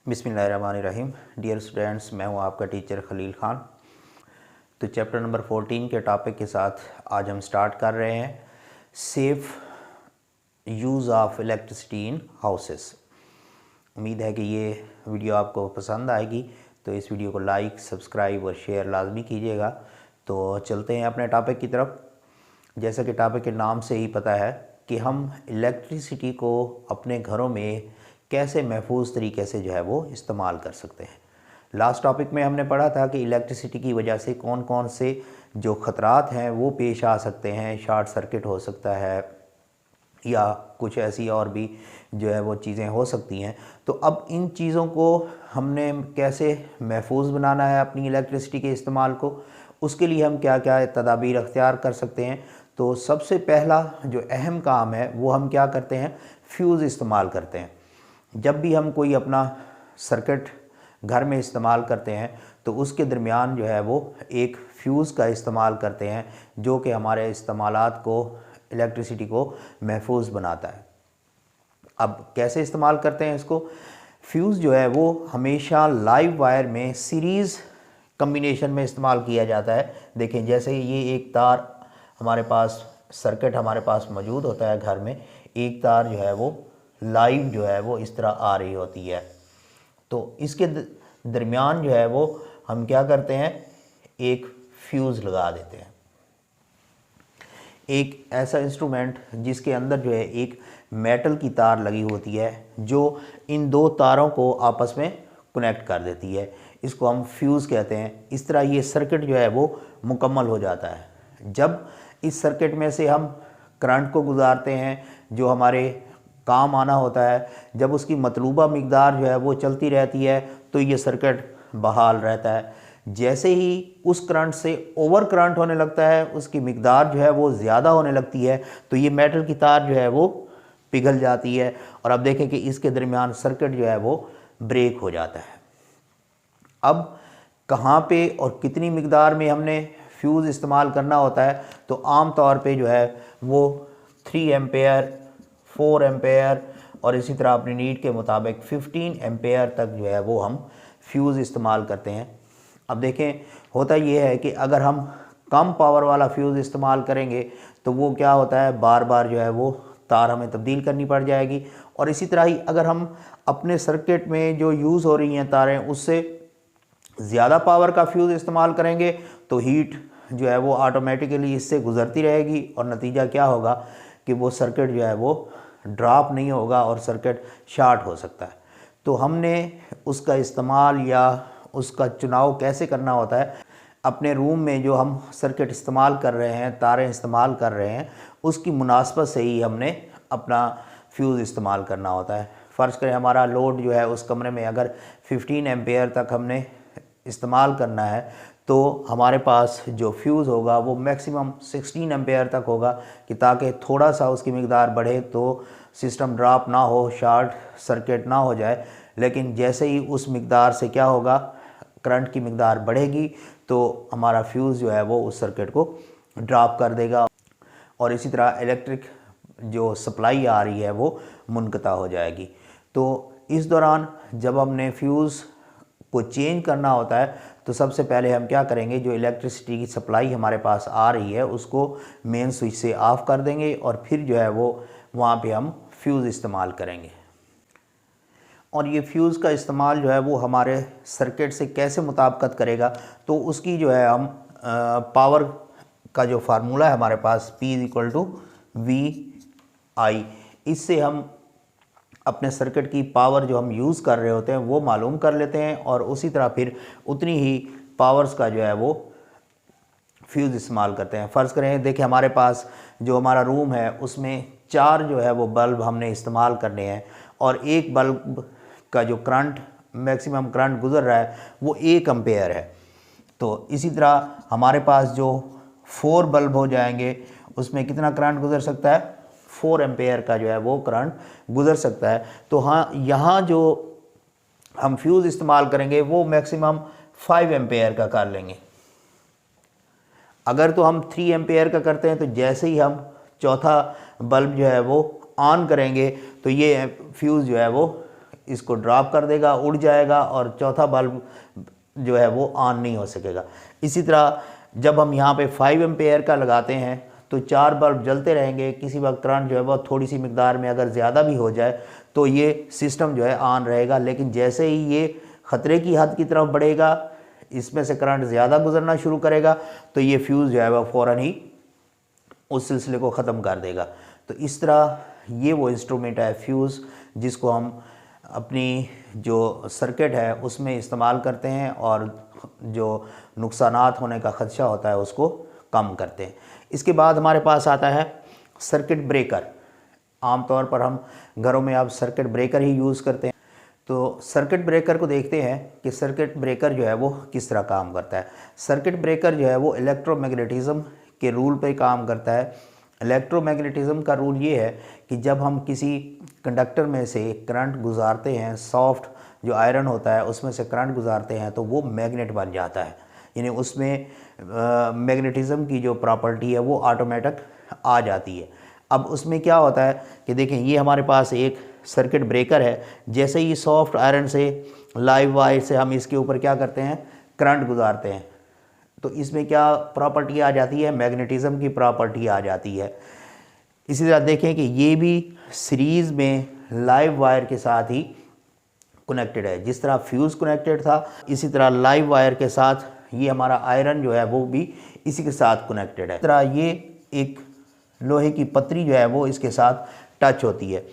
बिस्मिल्लाहिर्रहमानिर्रहीम। Dear students, मैं हूं आपका टीचर खलील ख़ान। तो चैप्टर नंबर 14 के टॉपिक के साथ आज हम स्टार्ट कर रहे हैं safe use of electricity in houses. उम्मीद है कि ये वीडियो आपको पसंद आएगी, तो इस वीडियो को लाइक, सब्सक्राइब और शेयर लाजमी कीजिएगा। तो चलते हैं अपने टॉपिक की तरफ। जैसा कि टॉपिक के नाम से ही पता है कि हम इलेक्ट्रिसिटी को अपने घरों में कैसे महफूज तरीके से जो है वो इस्तेमाल कर सकते हैं। लास्ट टॉपिक में हमने पढ़ा था कि इलेक्ट्रिसिटी की वजह से कौन कौन से जो ख़तरात हैं वो पेश आ सकते हैं। शॉर्ट सर्किट हो सकता है या कुछ ऐसी और भी जो है वो चीज़ें हो सकती हैं। तो अब इन चीज़ों को हमने कैसे महफूज बनाना है अपनी इलेक्ट्रिसिटी के इस्तेमाल को, उसके लिए हम क्या क्या तदाबीर अख्तियार कर सकते हैं। तो सबसे पहला जो अहम काम है वो हम क्या करते हैं, फ्यूज़ इस्तेमाल करते हैं। जब भी हम कोई अपना सर्किट घर में इस्तेमाल करते हैं तो उसके दरमियान जो है वो एक फ्यूज़ का इस्तेमाल करते हैं, जो कि हमारे इस्तेमालात को, इलेक्ट्रिसिटी को महफूज बनाता है। अब कैसे इस्तेमाल करते हैं इसको? फ्यूज़ जो है वो हमेशा लाइव वायर में सीरीज़ कम्बिनेशन में इस्तेमाल किया जाता है। देखें, जैसे ये एक तार हमारे पास, सर्किट हमारे पास मौजूद होता है घर में, एक तार जो है वो लाइव जो है वो इस तरह आ रही होती है। तो इसके दरमियान जो है वो हम क्या करते हैं, एक फ्यूज़ लगा देते हैं। एक ऐसा इंस्ट्रूमेंट जिसके अंदर जो है एक मेटल की तार लगी होती है जो इन दो तारों को आपस में कनेक्ट कर देती है, इसको हम फ्यूज़ कहते हैं। इस तरह ये सर्किट जो है वो मुकम्मल हो जाता है। जब इस सर्किट में से हम करंट को गुजारते हैं जो हमारे काम आना होता है, जब उसकी मतलूबा मिकदार जो है वो चलती रहती है तो ये सर्किट बहाल रहता है। जैसे ही उस करंट से ओवर करंट होने लगता है, उसकी मिकदार जो है वो ज़्यादा होने लगती है, तो ये मेटल की तार जो है वो पिघल जाती है और अब देखें कि इसके दरमियान सर्किट जो है वो ब्रेक हो जाता है। अब कहाँ पे और कितनी मिकदार में हमने फ्यूज़ इस्तेमाल करना होता है? तो आम तौर पे जो है वो 3 एम्पेयर, 4 एम्पेयर और इसी तरह अपनी नीड के मुताबिक 15 एम्पेयर तक जो है वो हम फ्यूज़ इस्तेमाल करते हैं। अब देखें, होता ये है कि अगर हम कम पावर वाला फ्यूज़ इस्तेमाल करेंगे तो वो क्या होता है, बार बार जो है वो तार हमें तब्दील करनी पड़ जाएगी। और इसी तरह ही अगर हम अपने सर्किट में जो यूज़ हो रही हैं तारें, उससे ज़्यादा पावर का फ्यूज़ इस्तेमाल करेंगे तो हीट जो है वो ऑटोमेटिकली इससे गुज़रती रहेगी और नतीजा क्या होगा कि वो सर्किट जो है वो ड्रॉप नहीं होगा और सर्किट शॉर्ट हो सकता है। तो हमने उसका इस्तेमाल या उसका चुनाव कैसे करना होता है? अपने रूम में जो हम सर्किट इस्तेमाल कर रहे हैं, तारें इस्तेमाल कर रहे हैं, उसकी मुनासबत से ही हमने अपना फ्यूज़ इस्तेमाल करना होता है। फ़र्ज़ करें हमारा लोड जो है उस कमरे में अगर 15 एम्पेयर तक हमने इस्तेमाल करना है तो हमारे पास जो फ्यूज़ होगा वो मैक्सिमम 16 एम्पेयर तक होगा, कि ताकि थोड़ा सा उसकी मिकदार बढ़े तो सिस्टम ड्रॉप ना हो, शॉर्ट सर्किट ना हो जाए। लेकिन जैसे ही उस मिकदार से क्या होगा, करंट की मिकदार बढ़ेगी तो हमारा फ्यूज़ जो है वो उस सर्किट को ड्रॉप कर देगा और इसी तरह इलेक्ट्रिक जो सप्लाई आ रही है वो मुनक़ता हो जाएगी। तो इस दौरान जब हमने फ्यूज़ को चेंज करना होता है तो सबसे पहले हम क्या करेंगे, जो इलेक्ट्रिसिटी की सप्लाई हमारे पास आ रही है उसको मेन स्विच से ऑफ़ कर देंगे और फिर जो है वो वहाँ पे हम फ्यूज़ इस्तेमाल करेंगे। और ये फ्यूज़ का इस्तेमाल जो है वो हमारे सर्किट से कैसे मुताबिकत करेगा, तो उसकी जो है हम पावर का जो फार्मूला है हमारे पास P=VI, इससे हम अपने सर्किट की पावर जो हम यूज़ कर रहे होते हैं वो मालूम कर लेते हैं और उसी तरह फिर उतनी ही पावर्स का जो है वो फ्यूज़ इस्तेमाल करते हैं। फ़र्ज़ करें, देखिए हमारे पास जो हमारा रूम है उसमें 4 जो है वो बल्ब हमने इस्तेमाल करने हैं और एक बल्ब का जो करंट, मैक्सिमम करंट गुज़र रहा है वो 1 एम्पेयर है। तो इसी तरह हमारे पास जो 4 बल्ब हो जाएंगे उसमें कितना करंट गुज़र सकता है, 4 एम्पेयर का जो है वो करंट गुज़र सकता है। तो हाँ, यहाँ जो हम फ्यूज़ इस्तेमाल करेंगे वो मैक्सिमम 5 एम्पेयर का कर लेंगे। अगर तो हम 3 एम्पेयर का करते हैं तो जैसे ही हम चौथा बल्ब जो है वो ऑन करेंगे तो ये फ्यूज़ जो है वो इसको ड्रॉप कर देगा, उड़ जाएगा और चौथा बल्ब जो है वो ऑन नहीं हो सकेगा। इसी तरह जब हम यहाँ पे 5 एम्पेयर का लगाते हैं तो 4 बल्ब जलते रहेंगे। किसी वक्त करंट जो है वो थोड़ी सी मिकदार में अगर ज़्यादा भी हो जाए तो ये सिस्टम जो है ऑन रहेगा, लेकिन जैसे ही ये ख़तरे की हद की तरफ बढ़ेगा, इसमें से करंट ज़्यादा गुजरना शुरू करेगा, तो ये फ्यूज़ जो है वह फ़ौरन ही उस सिलसिले को ख़त्म कर देगा। तो इस तरह ये वो इंस्ट्रूमेंट है फ्यूज़, जिसको हम अपनी जो सर्किट है उसमें इस्तेमाल करते हैं और जो नुकसानात होने का ख़दशा होता है उसको कम करते हैं। इसके बाद हमारे पास आता है सर्किट ब्रेकर। आम तौर पर हम घरों में अब सर्किट ब्रेकर ही यूज़ करते हैं। तो सर्किट ब्रेकर को देखते हैं कि सर्किट ब्रेकर जो है वो किस तरह काम करता है। सर्किट ब्रेकर जो है वो इलेक्ट्रोमैग्नेटिज़्म के रूल पे काम करता है। इलेक्ट्रोमैग्नेटिज़्म का रूल ये है कि जब हम किसी कंडक्टर में से करंट गुजारते हैं, सॉफ्ट जो आयरन होता है उसमें से करंट गुजारते हैं, तो वो मैग्नेट बन जाता है, यानी उसमें मैग्नेटिज़्म की जो प्रॉपर्टी है वो ऑटोमेटिक आ जाती है। अब उसमें क्या होता है कि देखें, ये हमारे पास एक सर्किट ब्रेकर है। जैसे ही सॉफ्ट आयरन से, लाइव वायर से हम इसके ऊपर क्या करते हैं, करंट गुजारते हैं, तो इसमें क्या प्रॉपर्टी आ जाती है, मैग्नेटिज़्म की प्रॉपर्टी आ जाती है। इसी तरह देखें कि ये भी सीरीज़ में लाइव वायर के साथ ही कनेक्टेड है। जिस तरह फ्यूज़ कनेक्टेड था, इसी तरह लाइव वायर के साथ ये हमारा आयरन जो है वो भी इसी के साथ कनेक्टेड है। इस तरह ये एक लोहे की पतरी जो है वो इसके साथ टच होती है।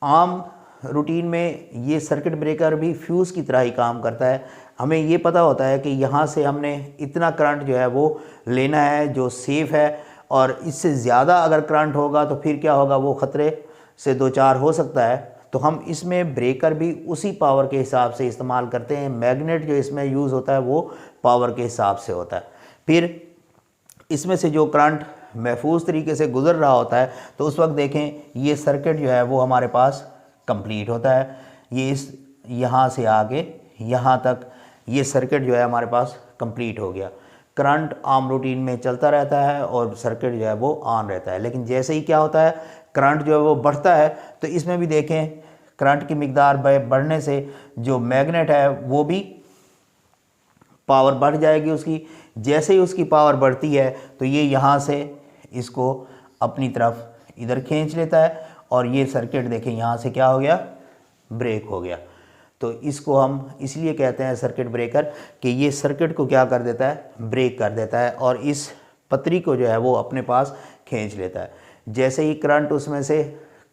आम रूटीन में ये सर्किट ब्रेकर भी फ्यूज़ की तरह ही काम करता है। हमें ये पता होता है कि यहाँ से हमने इतना करंट जो है वो लेना है जो सेफ़ है, और इससे ज़्यादा अगर करंट होगा तो फिर क्या होगा, वो ख़तरे से दो चार हो सकता है। तो हम इसमें ब्रेकर भी उसी पावर के हिसाब से इस्तेमाल करते हैं। मैग्नेट जो इसमें यूज़ होता है वो पावर के हिसाब से होता है। फिर इसमें से जो करंट महफूज तरीके से गुज़र रहा होता है, तो उस वक्त देखें ये सर्किट जो है वो हमारे पास कंप्लीट होता है। ये इस यहाँ से आगे यहाँ तक ये सर्किट जो है हमारे पास कंप्लीट हो गया। करंट आम रूटीन में चलता रहता है और सर्किट जो है वो ऑन रहता है। लेकिन जैसे ही क्या होता है, करंट जो है वो बढ़ता है, तो इसमें भी देखें करंट की मिकदार बढ़ने से जो मैग्नेट है वो भी पावर बढ़ जाएगी उसकी। जैसे ही उसकी पावर बढ़ती है तो ये यहाँ से इसको अपनी तरफ इधर खींच लेता है, और ये सर्किट देखें यहाँ से क्या हो गया, ब्रेक हो गया। तो इसको हम इसलिए कहते हैं सर्किट ब्रेकर कि ये सर्किट को क्या कर देता है, ब्रेक कर देता है, और इस पतरी को जो है वो अपने पास खींच लेता है। जैसे ही करंट उसमें से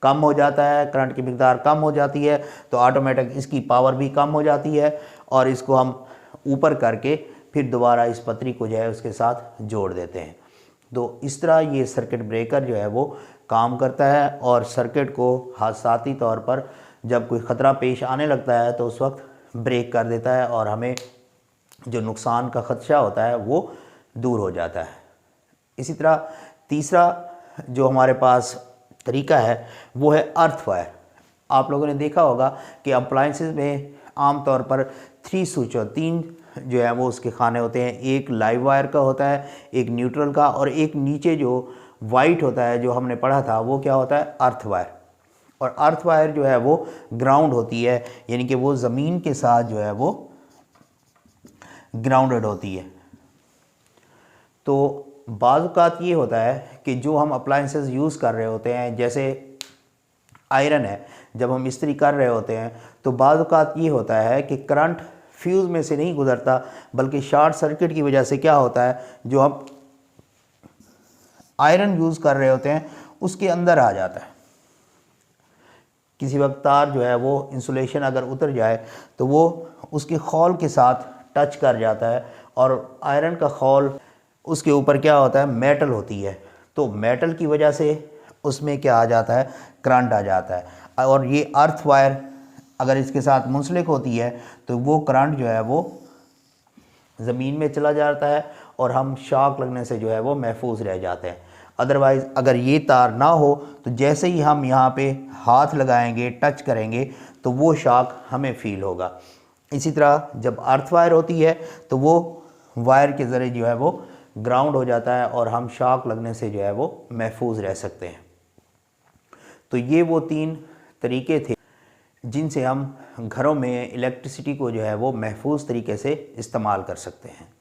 कम हो जाता है, करंट की मिकदार कम हो जाती है, तो ऑटोमेटिक इसकी पावर भी कम हो जाती है, और इसको हम ऊपर करके फिर दोबारा इस पतरी को जो है उसके साथ जोड़ देते हैं। तो इस तरह ये सर्किट ब्रेकर जो है वो काम करता है, और सर्किट को हादसाती तौर पर जब कोई ख़तरा पेश आने लगता है तो उस वक्त ब्रेक कर देता है, और हमें जो नुकसान का ख़दशा होता है वो दूर हो जाता है। इसी तरह तीसरा जो हमारे पास तरीका है वो है अर्थ वायर। आप लोगों ने देखा होगा कि अप्लाइंसेस में आम तौर पर 3 स्विच और 3 जो है वो उसके खाने होते हैं। एक लाइव वायर का होता है, एक न्यूट्रल का, और एक नीचे जो वाइट होता है जो हमने पढ़ा था वो क्या होता है, अर्थ वायर। और अर्थ वायर जो है वो ग्राउंड होती है, यानी कि वो ज़मीन के साथ जो है वो ग्राउंडेड होती है। तो बाज़ औक़ात ये होता है कि जो हम अप्लाइंसेस यूज़ कर रहे होते हैं, जैसे आयरन है, जब हम इस्त्री कर रहे होते हैं तो बाज़ औक़ात ये होता है कि करंट फ्यूज़ में से नहीं गुज़रता, बल्कि शॉर्ट सर्किट की वजह से क्या होता है, जो हम आयरन यूज़ कर रहे होते हैं उसके अंदर आ जाता है। किसी वक्त तार जो है वो इंसुलेशन अगर उतर जाए तो वो उसके खौल के साथ टच कर जाता है, और आयरन का खौल उसके ऊपर क्या होता है, मेटल होती है, तो मेटल की वजह से उसमें क्या आ जाता है, करंट आ जाता है। और ये अर्थ वायर अगर इसके साथ मुंसलिक होती है तो वो करंट जो है वो ज़मीन में चला जाता है, और हम शॉक लगने से जो है वो महफूज रह जाते हैं। अदरवाइज़ अगर ये तार ना हो तो जैसे ही हम यहाँ पे हाथ लगाएंगे, टच करेंगे, तो वो शॉक हमें फ़ील होगा। इसी तरह जब अर्थ वायर होती है तो वो वायर के ज़रिए जो है वो ग्राउंड हो जाता है, और हम शॉक लगने से जो है वो महफूज रह सकते हैं। तो ये वो 3 तरीके थे जिनसे हम घरों में इलेक्ट्रिसिटी को जो है वो महफूज तरीके से इस्तेमाल कर सकते हैं।